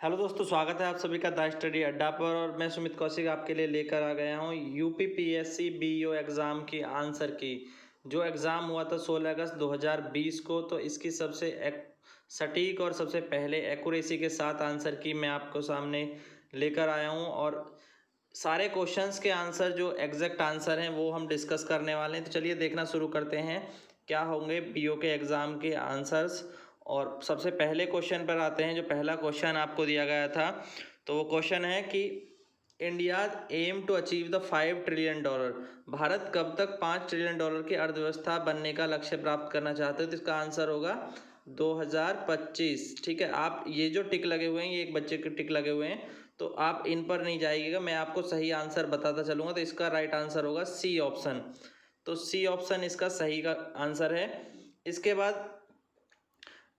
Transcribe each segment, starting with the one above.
Hello दोस्तों, स्वागत है आप सभी का द स्टडी अड्डा पर। और मैं सुमित कौशिक आपके लिए लेकर आ गया हूँ यूपीपीएससी बीईओ एग्ज़ाम की आंसर की। जो एग्ज़ाम हुआ था 16 अगस्त 2020 को, तो इसकी सबसे सटीक और सबसे पहले एक्यूरेसी के साथ आंसर की मैं आपको सामने लेकर आया हूँ। और सारे क्वेश्चंस के आंसर जो एग्जैक्ट आंसर हैं वो हम डिस्कस करने वाले हैं। तो चलिए देखना शुरू करते हैं क्या होंगे बीईओ के एग्ज़ाम के आंसर्स। और सबसे पहले क्वेश्चन पर आते हैं। जो पहला क्वेश्चन आपको दिया गया था, तो वो क्वेश्चन है कि India aim to achieve the $5 trillion. Bharat कब तक $5 ट्रिलियन की अर्थव्यवस्था बनने का लक्ष्य प्राप्त करना चाहते हो? तो इसका आंसर होगा 2025। ठीक है, आप ये जो टिक लगे हुए हैं, ये एक बच्चे के टिक लगे हुए हैं, तो आप इन पर नहीं जाइएगा, मैं आपको सही आंसर बताता चलूँगा। तो इसका राइट आंसर होगा सी ऑप्शन। तो सी ऑप्शन इसका सही का आंसर है। इसके बाद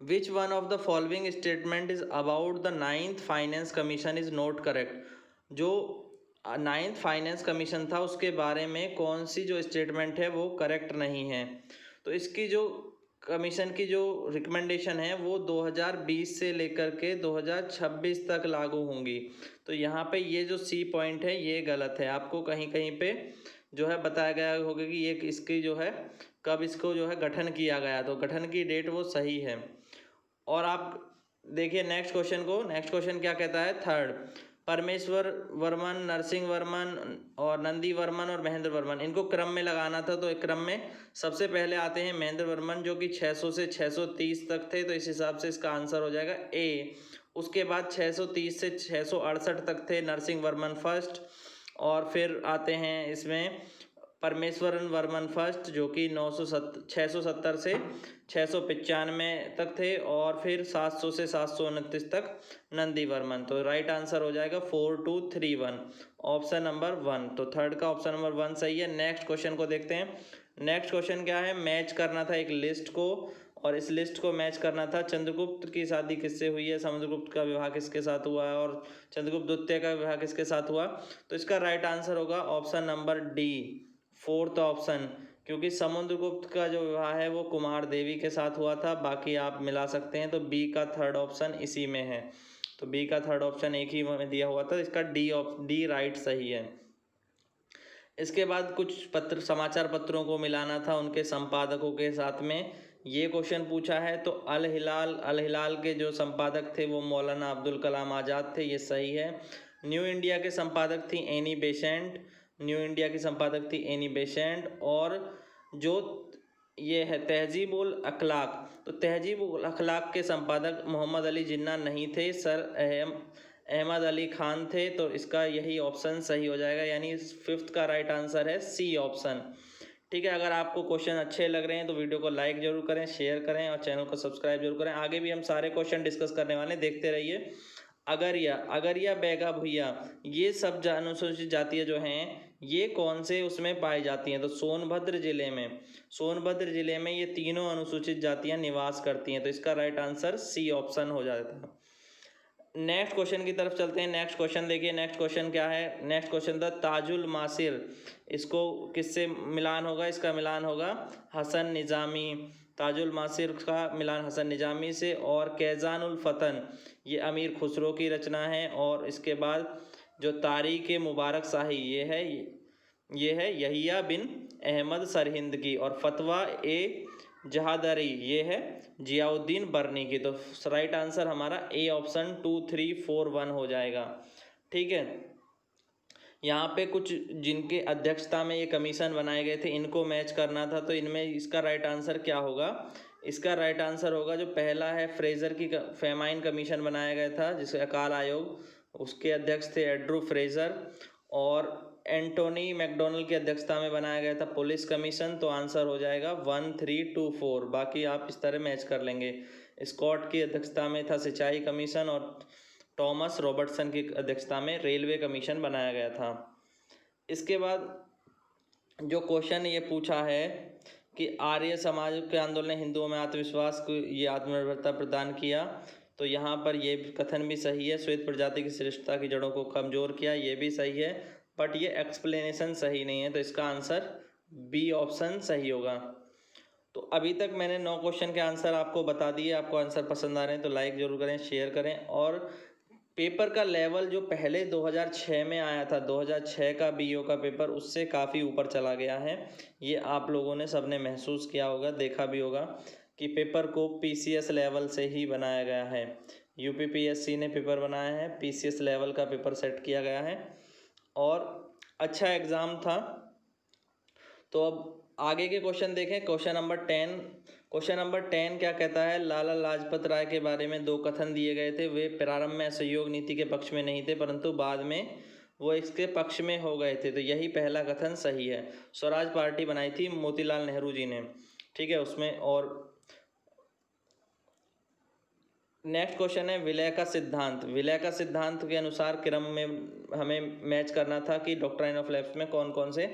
which one of the following statement is about the ninth finance commission is not correct. जो नाइन्थ फाइनेंस कमीशन था उसके बारे में कौन सी जो स्टेटमेंट है वो करेक्ट नहीं है। तो इसकी जो कमीशन की जो रिकमेंडेशन है वो 2020 से लेकर के 2026 तक लागू होंगी। तो यहाँ पे ये जो सी पॉइंट है ये गलत है। आपको कहीं कहीं पे जो है बताया गया होगा कि ये इसकी जो है कब इसको जो है गठन किया गया, तो गठन की डेट वो सही है। और आप देखिए नेक्स्ट क्वेश्चन को। नेक्स्ट क्वेश्चन क्या कहता है? थर्ड, परमेश्वर वर्मन, नरसिंह वर्मन और नंदी वर्मन और महेंद्र वर्मन, इनको क्रम में लगाना था। तो एक क्रम में सबसे पहले आते हैं महेंद्र वर्मन, जो कि 600 से 630 तक थे, तो इस हिसाब से इसका आंसर हो जाएगा ए। उसके बाद 630 से 668 तक थे नरसिंह वर्मन फर्स्ट। और फिर आते हैं इसमें परमेश्वरन वर्मन फर्स्ट, जो कि 670 से 695 तक थे। और फिर 700 से 729 तक नंदी वर्मन। तो राइट आंसर हो जाएगा 4231, ऑप्शन नंबर 1। तो थर्ड का ऑप्शन नंबर 1 सही है। नेक्स्ट क्वेश्चन को देखते हैं। नेक्स्ट क्वेश्चन क्या है? मैच करना था एक लिस्ट को, और इस लिस्ट को मैच करना था। चंद्रगुप्त की शादी किससे हुई है, समुद्रगुप्त का विवाह किसके साथ हुआ है, और चंद्रगुप्त द्वितीय का विवाह किसके साथ हुआ। तो इसका राइट आंसर होगा option number D, fourth option. क्योंकि समुद्रगुप्त का जो विवाह है वो कुमार देवी के साथ हुआ था। बाकी आप मिला सकते हैं। तो बी का थर्ड ऑप्शन इसी में है। तो बी का थर्ड ऑप्शन एक ही में दिया हुआ था, इसका डी राइट सही है। इसके बाद कुछ पत्र, समाचार पत्रों को मिलाना था उनके संपादकों के साथ में, ये क्वेश्चन पूछा है। तो अल हिलाल के जो संपादक थे वो मौलाना अब्दुल कलाम आज़ाद थे, ये सही है। न्यू इंडिया के संपादक थी एनी बेसेंट, न्यू इंडिया की संपादक थी एनी बेसेंट। और जो ये है तहजीब उल अखलाक, तो तहजीब उल अखलाक के संपादक मोहम्मद अली जिन्ना नहीं थे, सर अहमद अली खान थे। तो इसका यही ऑप्शन सही हो जाएगा, यानी फिफ्थ का राइट आंसर है सी ऑप्शन। ठीक है, अगर आपको क्वेश्चन अच्छे लग रहे हैं तो वीडियो को लाइक जरूर करें, शेयर करें और चैनल को सब्सक्राइब जरूर करें। आगे भी हम सारे क्वेश्चन डिस्कस करने वाले हैं, देखते रहिए। अगरिया बैगा भुइयां, ये सब अनुसूचित जातियाँ जो हैं ये कौन से उसमें पाई जाती हैं? तो सोनभद्र जिले में ये तीनों अनुसूचित जातियाँ निवास करती हैं। तो इसका राइट आंसर सी ऑप्शन हो जाता है। नेक्स्ट क्वेश्चन की तरफ चलते हैं। नेक्स्ट क्वेश्चन देखिए, नेक्स्ट क्वेश्चन क्या है? नेक्स्ट क्वेश्चन था ताजुल मासिर, इसको किससे मिलान होगा? इसका मिलान होगा हसन निज़ामी, ताजुल मासिर का मिलान हसन निज़ामी से। और कैज़ानुल फतन, ये अमीर खुसरो की रचना है। और इसके बाद जो तारीख मुबारक शाही, ये है यहिया बिन अहमद सरहिंद की। और फतवा ए जहादरी, ये है जियाउद्दीन बर्नी की। तो राइट आंसर हमारा ए ऑप्शन 2 3 4 1 हो जाएगा। ठीक है, यहाँ पे कुछ जिनके अध्यक्षता में ये कमीशन बनाए गए थे इनको मैच करना था। तो इनमें इसका राइट आंसर क्या होगा? इसका राइट आंसर होगा जो पहला है फ्रेजर की फेमाइन कमीशन बनाया गया था, जिसे अकाल आयोग, उसके अध्यक्ष थे एड्रू फ्रेजर। और एंटोनी मैकडोनल्ड की अध्यक्षता में बनाया गया था पुलिस कमीशन। तो आंसर हो जाएगा 1 3 2 4। बाकी आप इस तरह मैच कर लेंगे। स्कॉट की अध्यक्षता में था सिंचाई कमीशन, और टॉमस रॉबर्टसन की अध्यक्षता में रेलवे कमीशन बनाया गया था। इसके बाद जो क्वेश्चन ये पूछा है कि आर्य समाज के आंदोलन ने हिंदुओं में आत्मविश्वास को ये आत्मनिर्भरता प्रदान किया। तो यहाँ पर ये कथन भी सही है। श्वेत प्रजाति की श्रेष्ठता की जड़ों को कमजोर किया, ये भी सही है, बट ये एक्सप्लेनेशन सही नहीं है। तो इसका आंसर बी ऑप्शन सही होगा। तो अभी तक मैंने 9 क्वेश्चन के आंसर आपको बता दिए। आपको आंसर पसंद आ रहे हैं तो लाइक ज़रूर करें, शेयर करें। और पेपर का लेवल जो पहले 2006 में आया था, 2006 का बीओ का पेपर, उससे काफ़ी ऊपर चला गया है। ये आप लोगों ने सबने महसूस किया होगा, देखा भी होगा कि पेपर को पीसीएस लेवल से ही बनाया गया है। यूपीपीएससी ने पेपर बनाया है, पीसीएस लेवल का पेपर सेट किया गया है और अच्छा एग्ज़ाम था। तो अब आगे के क्वेश्चन देखें। क्वेश्चन नंबर 10 क्या कहता है? लाला लाजपत राय के बारे में दो कथन दिए गए थे। वे प्रारंभ में असहयोग नीति के पक्ष में नहीं थे, परंतु बाद में वो इसके पक्ष में हो गए थे। तो यही पहला कथन सही है। स्वराज पार्टी बनाई थी मोतीलाल नेहरू जी ने, ठीक है, उसमें। और नेक्स्ट क्वेश्चन है विलय का सिद्धांत। विलय का सिद्धांत के अनुसार क्रम में हमें मैच करना था कि डॉक्ट्राइन ऑफ लैप्स में कौन कौन से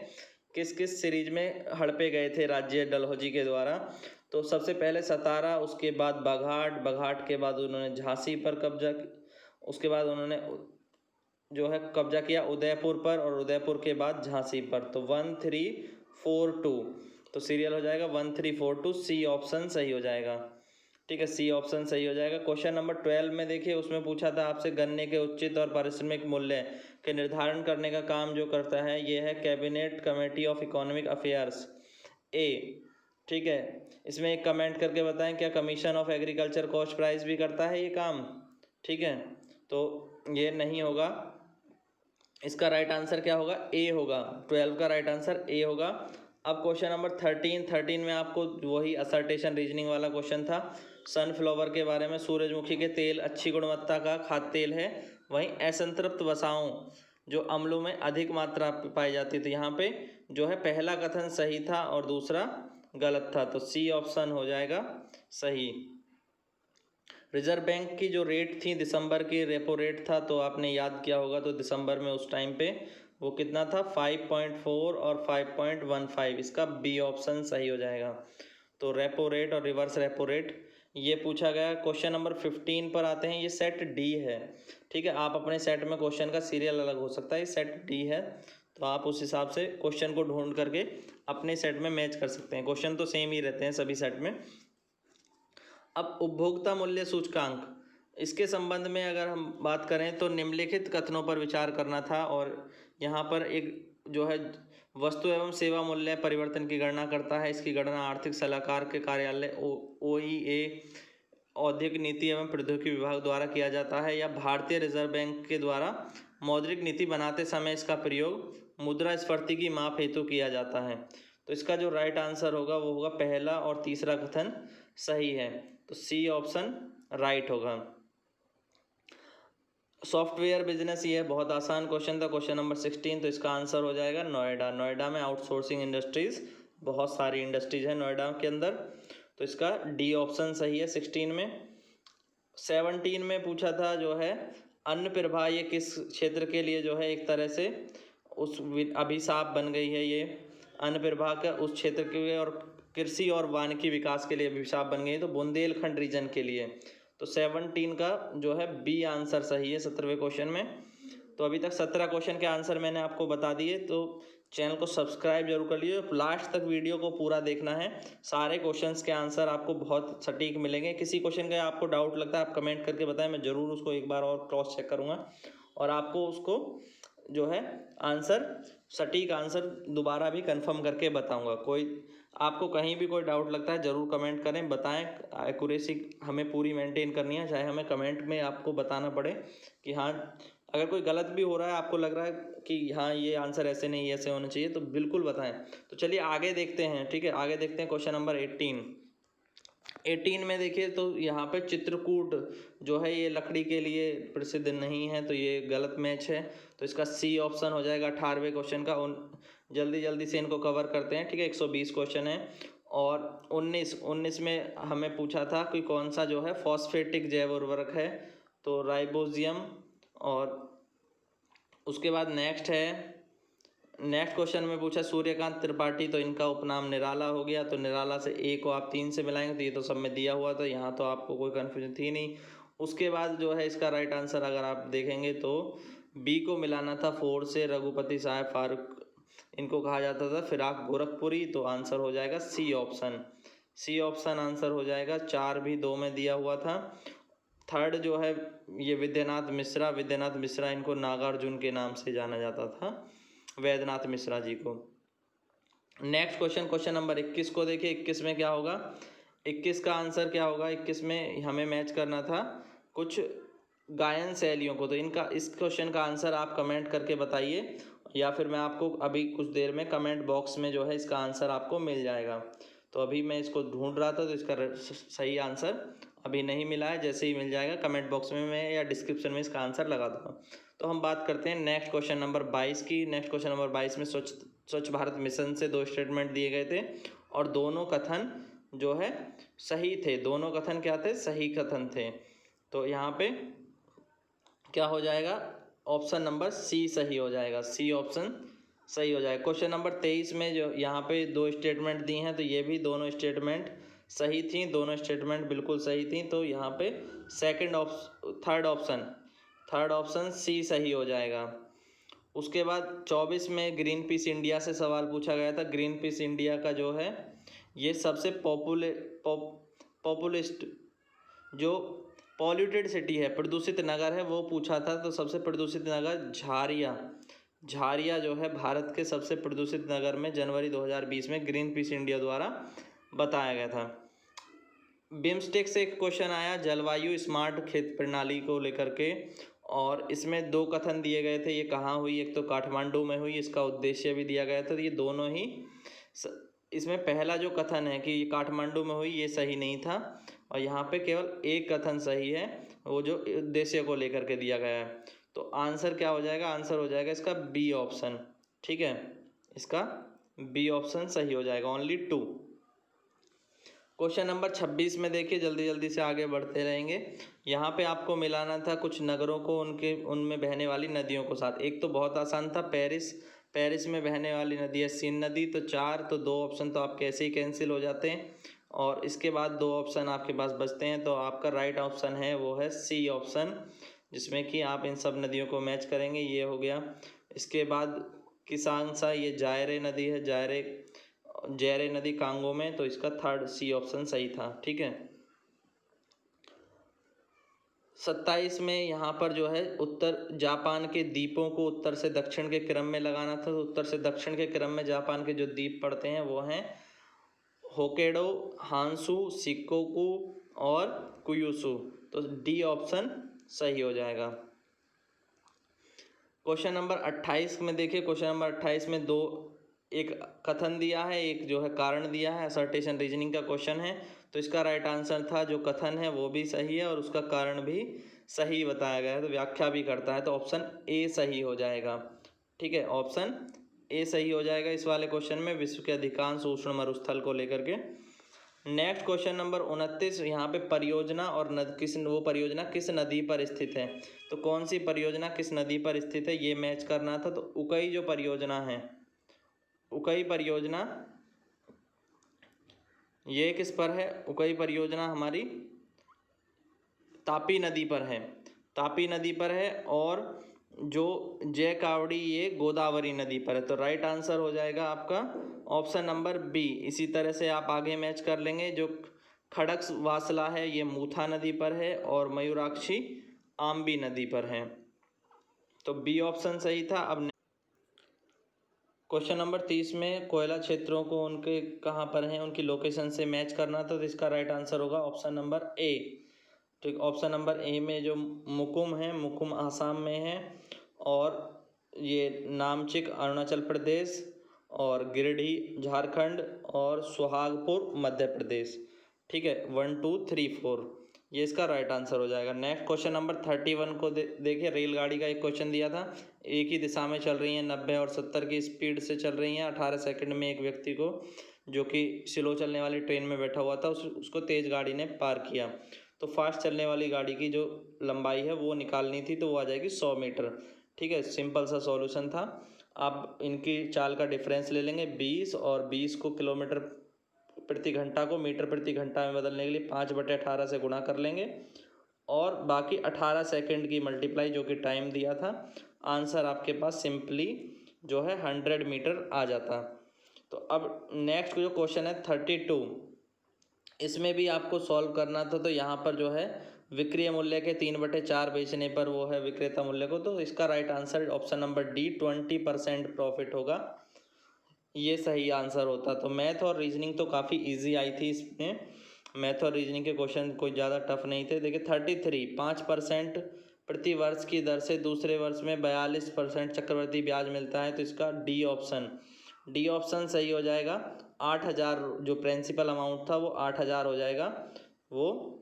किस किस सीरीज में हड़पे गए थे राज्य डलहौजी के द्वारा। तो सबसे पहले सतारा, उसके बाद बघाट, बघाट के बाद उन्होंने झांसी पर कब्जा, उसके बाद उन्होंने जो है कब्जा किया उदयपुर पर, और उदयपुर के बाद झांसी पर। तो 1342, तो सीरियल हो जाएगा 1342। सी ऑप्शन सही हो जाएगा, ठीक है, सी ऑप्शन सही हो जाएगा। क्वेश्चन नंबर 12 में देखिए, उसमें पूछा था आपसे गन्ने के उचित और पारिश्रमिक मूल्य के निर्धारण करने का काम जो करता है ये है cabinet committee of economic affairs, ए, ठीक है। इसमें एक कमेंट करके बताएं क्या commission of agriculture cost price भी करता है ये काम, ठीक है। तो ये नहीं होगा, इसका राइट आंसर क्या होगा? ए होगा। 12 का राइट आंसर ए होगा। अब क्वेश्चन नंबर 13 में आपको वही असर्टेशन रीजनिंग वाला क्वेश्चन था। सनफ्लावर के बारे में, सूरजमुखी के तेल अच्छी गुणवत्ता का खाद्य तेल है, वहीं असंतृप्त वसाओं जो अम्लों में अधिक मात्रा पाई जाती थी। यहाँ पे जो है पहला कथन सही था और दूसरा गलत था, तो सी ऑप्शन हो जाएगा सही। रिजर्व बैंक की जो रेट थी दिसंबर की, रेपो रेट था, तो आपने याद किया होगा, तो दिसंबर में उस टाइम पे वो कितना था? 5.4 और 5.15। इसका बी ऑप्शन सही हो जाएगा। तो रेपो रेट और रिवर्स रेपो रेट ये पूछा गया। क्वेश्चन नंबर 15 पर आते हैं। ये सेट डी है, ठीक है। आप अपने सेट में क्वेश्चन का सीरियल अलग हो सकता है, ये सेट डी है, तो आप उस हिसाब से क्वेश्चन को ढूंढ करके अपने सेट में मैच कर सकते हैं। क्वेश्चन तो सेम ही रहते हैं सभी सेट में। अब उपभोक्ता मूल्य सूचकांक, इसके संबंध में अगर हम बात करें तो निम्नलिखित कथनों पर विचार करना था। और यहाँ पर एक जो है वस्तु एवं सेवा मूल्य परिवर्तन की गणना करता है। इसकी गणना आर्थिक सलाहकार के कार्यालय OEA औद्योगिक नीति एवं प्रौद्योगिकी विभाग द्वारा किया जाता है, या भारतीय रिजर्व बैंक के द्वारा मौद्रिक नीति बनाते समय इसका प्रयोग मुद्रास्फीति की माप हेतु किया जाता है। तो इसका जो राइट आंसर होगा वो होगा पहला और तीसरा कथन सही है, तो सी ऑप्शन राइट होगा। सॉफ्टवेयर बिजनेस, ये बहुत आसान क्वेश्चन था, क्वेश्चन नंबर 16, तो इसका आंसर हो जाएगा नोएडा। नोएडा में आउटसोर्सिंग इंडस्ट्रीज, बहुत सारी इंडस्ट्रीज हैं नोएडा के अंदर, तो इसका डी ऑप्शन सही है 16 में। 17 में पूछा था जो है अन्न प्रभा, ये किस क्षेत्र के लिए जो है एक तरह से उस अभिशाप बन गई है। ये अन्न प्रभा का उस क्षेत्र के लिए और कृषि और वानिकी विकास के लिए अभिशाप बन गई है, तो बुंदेलखंड रीजन के लिए। तो 17 का जो है बी आंसर सही है 17वें क्वेश्चन में। तो अभी तक 17 क्वेश्चन के आंसर मैंने आपको बता दिए, तो चैनल को सब्सक्राइब जरूर कर लीजिए। लास्ट तक वीडियो को पूरा देखना है, सारे क्वेश्चंस के आंसर आपको बहुत सटीक मिलेंगे। किसी क्वेश्चन का आपको डाउट लगता है आप कमेंट करके बताएं, मैं ज़रूर उसको एक बार और क्रॉस चेक करूँगा और आपको उसको जो है आंसर, सटीक आंसर दोबारा भी कंफर्म करके बताऊंगा। कोई आपको कहीं भी कोई डाउट लगता है ज़रूर कमेंट करें, बताएं। एक्यूरेसी हमें पूरी मेंटेन करनी है, चाहे हमें कमेंट में आपको बताना पड़े कि हाँ, अगर कोई गलत भी हो रहा है, आपको लग रहा है कि हाँ ये आंसर ऐसे नहीं ऐसे होना चाहिए, तो बिल्कुल बताएं। तो चलिए आगे देखते हैं, ठीक है, आगे देखते हैं क्वेश्चन नंबर 18 में देखिए, तो यहाँ पे चित्रकूट जो है ये लकड़ी के लिए प्रसिद्ध नहीं है, तो ये गलत मैच है, तो इसका सी ऑप्शन हो जाएगा 18वें क्वेश्चन का। जल्दी जल्दी से इनको कवर करते हैं, ठीक है। 120 क्वेश्चन है और 19 में हमें पूछा था कि कौन सा जो है फॉस्फेटिक जैव उर्वरक है, तो राइबोजियम। और उसके बाद नेक्स्ट क्वेश्चन में पूछा सूर्यकांत त्रिपाठी, तो इनका उपनाम निराला हो गया, तो निराला से ए को आप 3 से मिलाएंगे, तो ये तो सब में दिया हुआ था, यहाँ तो आपको कोई कन्फ्यूजन थी नहीं। उसके बाद जो है इसका राइट आंसर अगर आप देखेंगे तो बी को मिलाना था 4 से, रघुपति साहब फारूक इनको कहा जाता था, फिराक गोरखपुरी, तो आंसर हो जाएगा C option. C option answer हो जाएगा। 4 भी 2 में दिया हुआ था। थर्ड जो है ये विद्यानाथ मिश्रा, इनको नागार्जुन के नाम से जाना जाता था, वैद्यनाथ मिश्रा जी को। नेक्स्ट क्वेश्चन नंबर 21 को देखिए। 21 में क्या होगा, 21 का आंसर क्या होगा। 21 में हमें मैच करना था कुछ गायन शैलियों को। तो इनका इस क्वेश्चन का आंसर आप कमेंट करके बताइए, या फिर मैं आपको अभी कुछ देर में कमेंट बॉक्स में जो है इसका आंसर आपको मिल जाएगा। तो अभी मैं इसको ढूंढ रहा था, तो इसका सही आंसर अभी नहीं मिला है। जैसे ही मिल जाएगा कमेंट बॉक्स में मैं या डिस्क्रिप्शन में इसका आंसर लगा दूंगा। तो हम बात करते हैं नेक्स्ट क्वेश्चन नंबर 22 की। नेक्स्ट क्वेश्चन नंबर 22 में स्वच्छ भारत मिशन से 2 स्टेटमेंट दिए गए थे, और दोनों कथन जो है सही थे। दोनों कथन क्या थे, सही कथन थे। तो यहाँ पे क्या हो जाएगा, ऑप्शन नंबर सी सही हो जाएगा, सी ऑप्शन सही हो जाएगा। क्वेश्चन नंबर 23 में जो यहाँ पे 2 स्टेटमेंट दी हैं, तो ये भी दोनों स्टेटमेंट सही थी, दोनों स्टेटमेंट बिल्कुल सही थी। तो यहाँ पे थर्ड ऑप्शन सी सही हो जाएगा। उसके बाद 24 में ग्रीन पीस इंडिया से सवाल पूछा गया था। ग्रीन पीस इंडिया का जो है ये सबसे पॉपुलिस्ट जो पॉल्यूटेड सिटी है, प्रदूषित नगर है, वो पूछा था। तो सबसे प्रदूषित नगर झारिया जो है भारत के सबसे प्रदूषित नगर में जनवरी 2020 में ग्रीन पीस इंडिया द्वारा बताया गया था। बिम्स्टेक से एक क्वेश्चन आया जलवायु स्मार्ट खेत प्रणाली को लेकर के, और इसमें 2 कथन दिए गए थे। ये कहाँ हुई, एक तो काठमांडू में हुई, इसका उद्देश्य भी दिया गया था। तो ये दोनों ही इसमें पहला जो कथन है कि ये काठमांडू में हुई, ये सही नहीं था, और यहाँ पे केवल एक कथन सही है, वो जो उद्देश्य को लेकर के दिया गया है। तो आंसर क्या हो जाएगा, आंसर हो जाएगा इसका बी ऑप्शन। ठीक है, इसका बी ऑप्शन सही हो जाएगा, ओनली 2। क्वेश्चन नंबर 26 में देखिए, जल्दी जल्दी से आगे बढ़ते रहेंगे। यहाँ पे आपको मिलाना था कुछ नगरों को उनमें बहने वाली नदियों को साथ। एक तो बहुत आसान था, पेरिस में बहने वाली नदी है सीन नदी। तो 4, तो 2 ऑप्शन तो आपके ऐसे ही कैंसिल हो जाते हैं, और इसके बाद 2 ऑप्शन आपके पास बचते हैं। तो आपका राइट ऑप्शन है वो है सी ऑप्शन, जिसमें कि आप इन सब नदियों को मैच करेंगे। ये हो गया। इसके बाद किसान सा ये जायरे नदी है, जैरे नदी कांगो में, तो इसका थर्ड सी ऑप्शन सही था। ठीक है। 27 में यहाँ पर जो है उत्तर जापान के द्वीपों को उत्तर से दक्षिण के क्रम में लगाना था। तो उत्तर से दक्षिण के क्रम में जापान के जो द्वीप पड़ते हैं वो हैं होकेडो, हांसू, शिकोकू और कुयुसु। तो डी ऑप्शन सही हो जाएगा। क्वेश्चन नंबर 28 में देखिए। क्वेश्चन नंबर 28 में एक कथन दिया है, एक जो है कारण दिया है। असर्टेशन रीजनिंग का क्वेश्चन है। तो इसका राइट आंसर था, जो कथन है वो भी सही है और उसका कारण भी सही बताया गया है, तो व्याख्या भी करता है। तो ऑप्शन ए सही हो जाएगा। ठीक है, ऑप्शन ए सही हो जाएगा इस वाले क्वेश्चन में, विश्व के अधिकांश उष्ण मरुस्थल को लेकर के। नेक्स्ट क्वेश्चन नंबर 29, यहाँ पे परियोजना और परियोजना किस नदी पर स्थित है। तो कौन सी परियोजना किस नदी पर स्थित है, ये मैच करना था। तो उकई जो परियोजना है, उकई परियोजना ये किस पर है, उकई परियोजना हमारी तापी नदी पर है, तापी नदी पर है। और जो जय कावड़ी ये गोदावरी नदी पर है। तो राइट आंसर हो जाएगा आपका ऑप्शन नंबर बी। इसी तरह से आप आगे मैच कर लेंगे। जो खड़क वासला है ये मूथा नदी पर है, और मयूराक्षी आम्बी नदी पर है। तो बी ऑप्शन सही था। अब क्वेश्चन नंबर 30 में कोयला क्षेत्रों को उनके कहाँ पर हैं, उनकी लोकेशन से मैच करना था। तो इसका राइट आंसर होगा ऑप्शन नंबर ए। ठीक, ऑप्शन नंबर ए में जो मुकुम है, मुकुम आसाम में है, और ये नामचिक अरुणाचल प्रदेश, और गिरिडीह झारखंड, और सुहागपुर मध्य प्रदेश। ठीक है, 1 2 3 4 ये इसका राइट आंसर हो जाएगा। नेक्स्ट क्वेश्चन नंबर 31 को देखिए। रेलगाड़ी का एक क्वेश्चन दिया था, एक ही दिशा में चल रही हैं, 90 और 70 की स्पीड से चल रही हैं। 18 सेकंड में एक व्यक्ति को, जो कि स्लो चलने वाली ट्रेन में बैठा हुआ था, उसको तेज़ गाड़ी ने पार किया। तो फास्ट चलने वाली गाड़ी की जो लंबाई है वो निकालनी थी, तो वो आ जाएगी 100 मीटर। ठीक है, सिंपल सा सॉल्यूशन था। आप इनकी चाल का डिफरेंस ले लेंगे 20, और 20 को किलोमीटर प्रति घंटा को मीटर प्रति घंटा में बदलने के लिए 5/18 से गुणा कर लेंगे, और बाकी 18 सेकंड की मल्टीप्लाई, जो कि टाइम दिया था। आंसर आपके पास सिंपली जो है 100 मीटर आ जाता। तो अब नेक्स्ट जो क्वेश्चन है 32, इसमें भी आपको सॉल्व करना था। तो यहाँ पर जो है विक्रय मूल्य के 3/4 बेचने पर वो है विक्रेता मूल्य को। तो इसका right answer option number D 20% profit होगा, ये सही आंसर होता। तो मैथ और रीजनिंग तो काफ़ी इजी आई थी इसमें, मैथ और रीजनिंग के क्वेश्चन कोई ज़्यादा टफ नहीं थे। देखिए 33 5% प्रति वर्ष की दर से दूसरे वर्ष में 42% चक्रवृद्धि ब्याज मिलता है, तो इसका डी ऑप्शन सही हो जाएगा। 8,000 जो प्रिंसिपल अमाउंट था वो 8,000 हो जाएगा, वो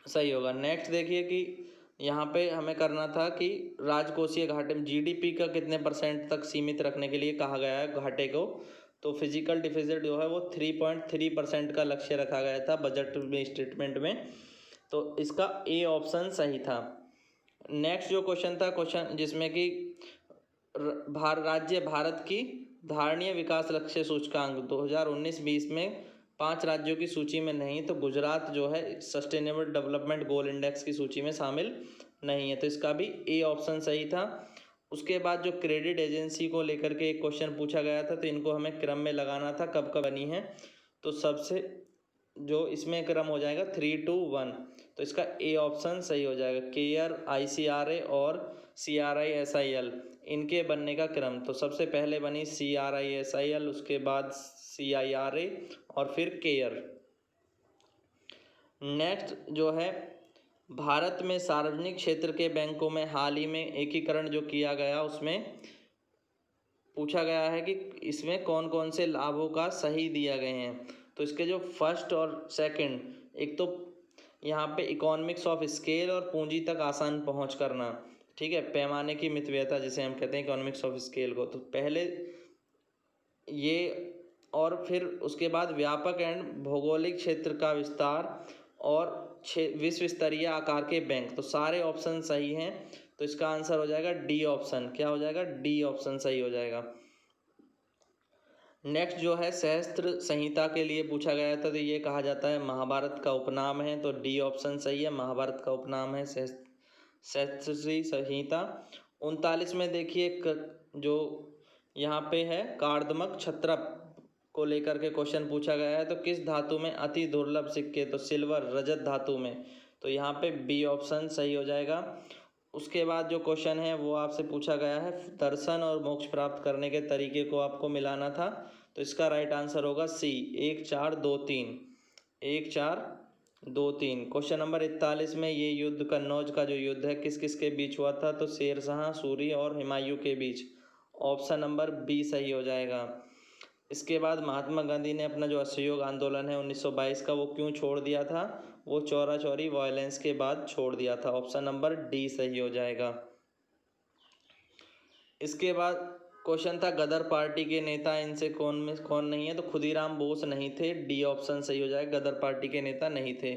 सही होगा। नेक्स्ट देखिए कि यहाँ पे हमें करना था कि राजकोषीय घाटे में जीडीपी का कितने परसेंट तक सीमित रखने के लिए कहा गया है घाटे को। तो फिजिकल डिफिसिट जो है वो 3.3% का लक्ष्य रखा गया था बजट में स्टेटमेंट में, तो इसका ए ऑप्शन सही था। नेक्स्ट जो क्वेश्चन था, क्वेश्चन जिसमें कि राज्य भारत की धारणीय विकास लक्ष्य सूचकांक 2019-20 में 5 राज्यों की सूची में नहीं, तो गुजरात जो है सस्टेनेबल डेवलपमेंट गोल इंडेक्स की सूची में शामिल नहीं है, तो इसका भी ए ऑप्शन सही था। उसके बाद जो क्रेडिट एजेंसी को लेकर के एक क्वेश्चन पूछा गया था, तो इनको हमें क्रम में लगाना था कब कब बनी है। तो सबसे जो इसमें क्रम हो जाएगा 3, 2, 1, तो इसका ए ऑप्शन सही हो जाएगा। केयर, ICRA और CRISIL इनके बनने का क्रम, तो सबसे पहले बनी CRISIL, उसके बाद CIRA और फिर केयर। नेक्स्ट जो है भारत में सार्वजनिक क्षेत्र के बैंकों में हाल ही में एकीकरण जो किया गया, उसमें पूछा गया है कि इसमें कौन कौन से लाभों का सही दिया गए हैं। तो इसके जो फर्स्ट और सेकंड, एक तो यहाँ पे इकोनॉमिक्स ऑफ स्केल और पूंजी तक आसान पहुँच करना, ठीक है, पैमाने की मितव्ययता जिसे हम कहते हैं इकोनॉमिक्स ऑफ स्केल को, तो पहले ये, और फिर उसके बाद व्यापक एंड भौगोलिक क्षेत्र का विस्तार और विश्व स्तरीय आकार के बैंक, तो सारे ऑप्शन सही हैं, तो इसका आंसर हो जाएगा डी ऑप्शन। क्या हो जाएगा? डी ऑप्शन सही हो जाएगा। नेक्स्ट जो है सहस्त्र संहिता के लिए पूछा गया था, तो ये कहा जाता है महाभारत का उपनाम है, तो डी ऑप्शन सही है, महाभारत का उपनाम है सहस्त्र संहिता। 39 में देखिए जो यहाँ पे है कार्दमक क्षत्रप को लेकर के क्वेश्चन पूछा गया है, तो किस धातु में अति दुर्लभ सिक्के, तो सिल्वर, रजत धातु में, तो यहाँ पे बी ऑप्शन सही हो जाएगा। उसके बाद जो क्वेश्चन है वो आपसे पूछा गया है दर्शन और मोक्ष प्राप्त करने के तरीके को आपको मिलाना था, तो इसका राइट आंसर होगा सी 1, 4, 2, 3, 1, 4, 2, 3। क्वेश्चन नंबर 41 में ये युद्ध कन्नौज का जो युद्ध है किस किस के बीच हुआ था, तो शेरशाह सूरी और हुमायूं के बीच, ऑप्शन नंबर बी सही हो जाएगा। इसके बाद महात्मा गांधी ने अपना जो असहयोग आंदोलन है 1922 का वो क्यों छोड़ दिया था, वो चौरा चौरी वायलेंस के बाद छोड़ दिया था, ऑप्शन नंबर डी सही हो जाएगा। इसके बाद क्वेश्चन था गदर पार्टी के नेता इनसे कौन में कौन नहीं है, तो खुदीराम बोस नहीं थे, डी ऑप्शन सही हो जाएगा, गदर पार्टी के नेता नहीं थे।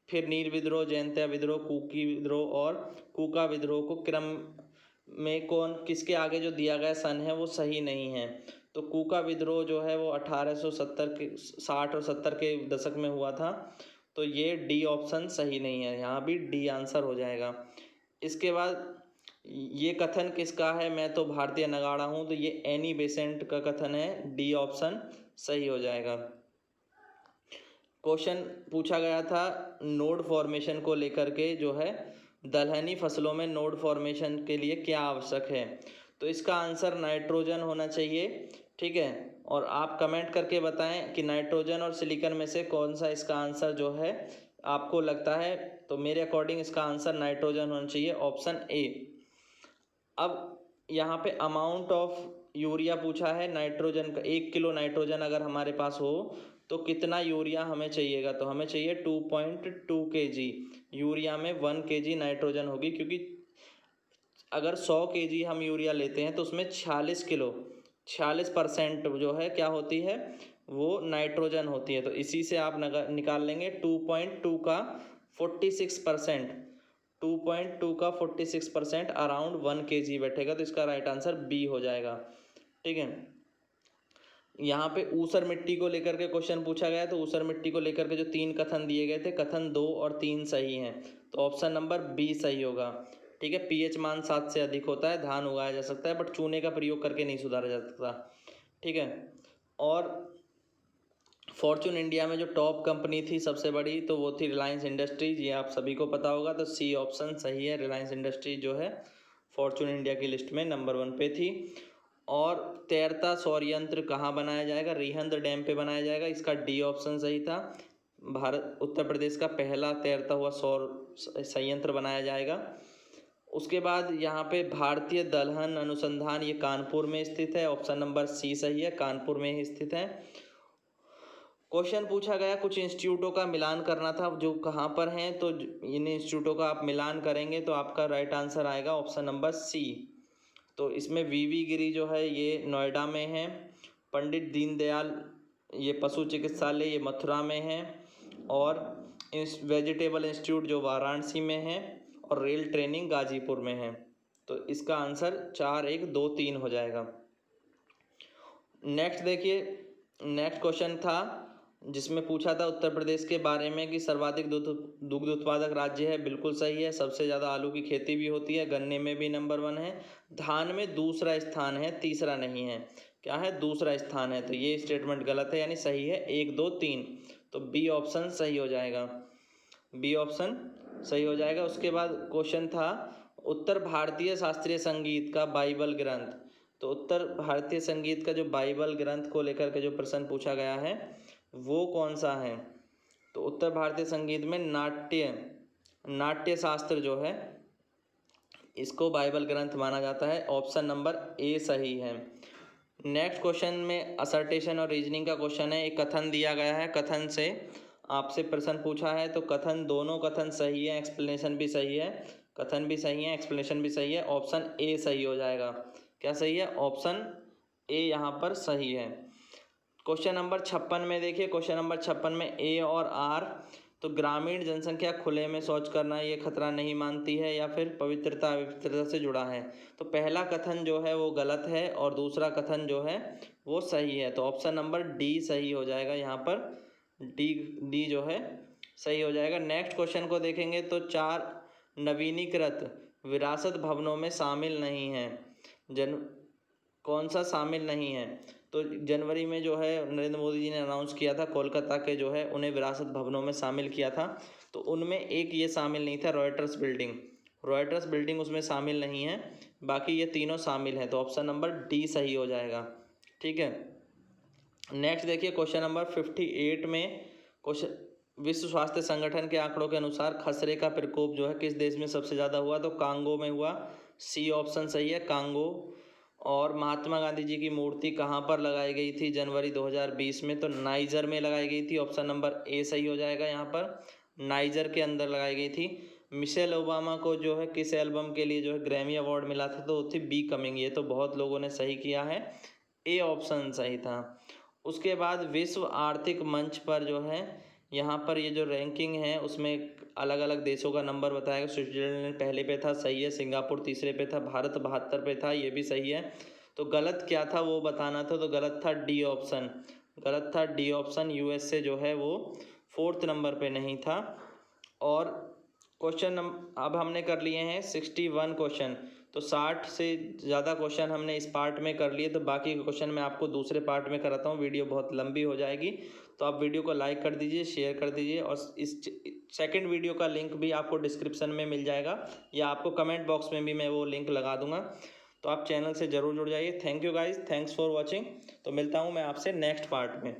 फिर नील विद्रोह, जयंतिया विद्रोह, कुकी विद्रोह और कूका विद्रोह को क्रम में कौन किसके आगे जो दिया गया सन है वो सही नहीं है, तो कूका विद्रोह जो है वो 1870 के 60 और 70 के दशक में हुआ था, तो ये डी ऑप्शन सही नहीं है, यहाँ भी डी आंसर हो जाएगा। इसके बाद ये कथन किसका है, मैं तो भारतीय नगाड़ा हूँ, तो ये एनी बेसेंट का कथन है, डी ऑप्शन सही हो जाएगा। क्वेश्चन पूछा गया था नोड फॉर्मेशन को लेकर के, जो है दलहनी फसलों में नोड फॉर्मेशन के लिए क्या आवश्यक है, तो इसका आंसर नाइट्रोजन होना चाहिए, ठीक है। और आप कमेंट करके बताएं कि नाइट्रोजन और सिलिकॉन में से कौन सा इसका आंसर जो है आपको लगता है, तो मेरे अकॉर्डिंग इसका आंसर नाइट्रोजन होना चाहिए, ऑप्शन ए। अब यहाँ पे अमाउंट ऑफ यूरिया पूछा है नाइट्रोजन का, 1 किलो नाइट्रोजन अगर हमारे पास हो तो कितना यूरिया हमें चाहिएगा, तो हमें चाहिए 2.2 kg यूरिया में 1 kg नाइट्रोजन होगी, क्योंकि अगर 100 kg हम यूरिया लेते हैं तो उसमें 46% जो है क्या होती है, वो नाइट्रोजन होती है, तो इसी से आप निकाल लेंगे 2.2 का 46%, 2.2 का 46% अराउंड 1 kg बैठेगा, तो इसका राइट आंसर बी हो जाएगा, ठीक है। यहाँ पे ऊसर मिट्टी को लेकर के क्वेश्चन पूछा गया, तो ऊसर मिट्टी को लेकर के जो 3 कथन दिए गए थे, कथन 2 और 3 सही हैं, तो ऑप्शन नंबर बी सही होगा, ठीक है। पीएच मान 7 से अधिक होता है, धान उगाया जा सकता है, बट चूने का प्रयोग करके नहीं सुधारा जा सकता, ठीक है। और फॉर्चून इंडिया में जो टॉप कंपनी थी सबसे बड़ी, तो वो थी रिलायंस इंडस्ट्रीज, ये आप सभी को पता होगा। तो सी ऑप्शन सही है, रिलायंस इंडस्ट्रीज जो है फॉर्चून इंडिया की लिस्ट में नंबर 1 पे थी। और तैरता सौर यंत्र कहाँ बनाया जाएगा? रिहंद डैम पे बनाया जाएगा, इसका डी ऑप्शन सही था। भारत उत्तर प्रदेश का पहला तैरता हुआ सौर संयंत्र बनाया जाएगा। उसके बाद यहाँ पे भारतीय दलहन अनुसंधान, ये कानपुर में स्थित है, ऑप्शन नंबर सी सही है, कानपुर में ही स्थित है। क्वेश्चन पूछा गया कुछ इंस्टीट्यूटों का मिलान करना था, जो कहाँ पर हैं, तो इन इंस्टीट्यूटों का आप मिलान करेंगे तो आपका राइट आंसर आएगा ऑप्शन नंबर सी। तो इसमें वीवी गिरी जो है ये नोएडा में है, पंडित दीनदयाल ये पशु चिकित्सालय ये मथुरा में है, और वेजिटेबल इंस्टीट्यूट जो वाराणसी में है, और रेल ट्रेनिंग गाजीपुर में है। तो इसका आंसर 4, 1, 2, 3 हो जाएगा। नेक्स्ट देखिए, नेक्स्ट क्वेश्चन था जिसमें पूछा था उत्तर प्रदेश के बारे में कि सर्वाधिक दुग्ध उत्पादक राज्य है। बिल्कुल सही है, सबसे ज़्यादा आलू की खेती भी होती है, गन्ने में भी नंबर 1 है, धान में दूसरा स्थान है, तीसरा नहीं है। क्या है? दूसरा स्थान है। तो ये स्टेटमेंट गलत है, यानी सही है 1, 2, 3। तो बी ऑप्शन सही हो जाएगा, बी ऑप्शन सही हो जाएगा। उसके बाद क्वेश्चन था उत्तर भारतीय शास्त्रीय संगीत का बाइबल ग्रंथ। तो उत्तर भारतीय संगीत का जो बाइबल ग्रंथ को लेकर के जो प्रश्न पूछा गया है वो कौन सा है? तो उत्तर भारतीय संगीत में नाट्य शास्त्र जो है इसको बाइबल ग्रंथ माना जाता है, ऑप्शन नंबर ए सही है। नेक्स्ट क्वेश्चन में असर्टेशन और रीजनिंग का क्वेश्चन है। एक कथन दिया गया है, कथन से आपसे प्रश्न पूछा है, तो कथन दोनों कथन सही है, एक्सप्लेनेशन भी सही है, कथन भी सही है, एक्सप्लेनेशन भी सही है, ऑप्शन ए सही हो जाएगा। क्या सही है? ऑप्शन ए यहाँ पर सही है। क्वेश्चन नंबर 56 में देखिए, क्वेश्चन नंबर 56 में ए और आर, तो ग्रामीण जनसंख्या खुले में शौच करना ये खतरा नहीं मानती है या फिर पवित्रता अवित्रता से जुड़ा है। तो पहला कथन जो है वो गलत है और दूसरा कथन जो है वो सही है। तो ऑप्शन नंबर डी सही हो जाएगा, यहाँ पर डी जो है सही हो जाएगा। नेक्स्ट क्वेश्चन को देखेंगे तो 4 नवीनीकृत विरासत भवनों में शामिल नहीं है, कौन सा शामिल नहीं है? तो जनवरी में जो है नरेंद्र मोदी जी ने अनाउंस किया था, कोलकाता के जो है उन्हें विरासत भवनों में शामिल किया था। तो उनमें एक ये शामिल नहीं था, रॉयटर्स बिल्डिंग उसमें शामिल नहीं है, बाकी ये तीनों शामिल हैं। तो ऑप्शन नंबर डी सही हो जाएगा, ठीक है। नेक्स्ट देखिए, क्वेश्चन नंबर 58 में क्वेश्चन, विश्व स्वास्थ्य संगठन के आंकड़ों के अनुसार खसरे का प्रकोप जो है किस देश में सबसे ज़्यादा हुआ? तो कांगो में हुआ, सी ऑप्शन सही है, कांगो। और महात्मा गांधी जी की मूर्ति कहाँ पर लगाई गई थी जनवरी 2020 में? तो नाइजर में लगाई गई थी, ऑप्शन नंबर ए सही हो जाएगा, यहाँ पर नाइजर के अंदर लगाई गई थी। मिशेल ओबामा को जो है किस एल्बम के लिए जो है ग्रैमी अवार्ड मिला था? तो वो थी बी कमिंग। ये तो बहुत लोगों ने सही किया है, ए ऑप्शन सही था। उसके बाद विश्व आर्थिक मंच पर जो है यहाँ पर ये जो रैंकिंग है उसमें अलग अलग देशों का नंबर बताया। स्विट्जरलैंड पहले पे था, सही है, सिंगापुर तीसरे पे था, भारत 72 पे था, ये भी सही है। तो गलत क्या था वो बताना था, तो गलत था डी ऑप्शन, गलत था डी ऑप्शन, यूएसए जो है वो 4th नंबर पे नहीं था। और क्वेश्चन अब हमने कर लिए हैं 61 क्वेश्चन, तो 60 से ज़्यादा क्वेश्चन हमने इस पार्ट में कर लिए। तो बाकी क्वेश्चन मैं आपको दूसरे पार्ट में कराता हूँ, वीडियो बहुत लंबी हो जाएगी। तो आप वीडियो को लाइक कर दीजिए, शेयर कर दीजिए, और इस सेकंड वीडियो का लिंक भी आपको डिस्क्रिप्शन में मिल जाएगा, या आपको कमेंट बॉक्स में भी मैं वो लिंक लगा दूंगा। तो आप चैनल से ज़रूर जुड़ जाइए। Thank you guys, thanks for watching. तो मिलता हूँ मैं आपसे नेक्स्ट पार्ट में।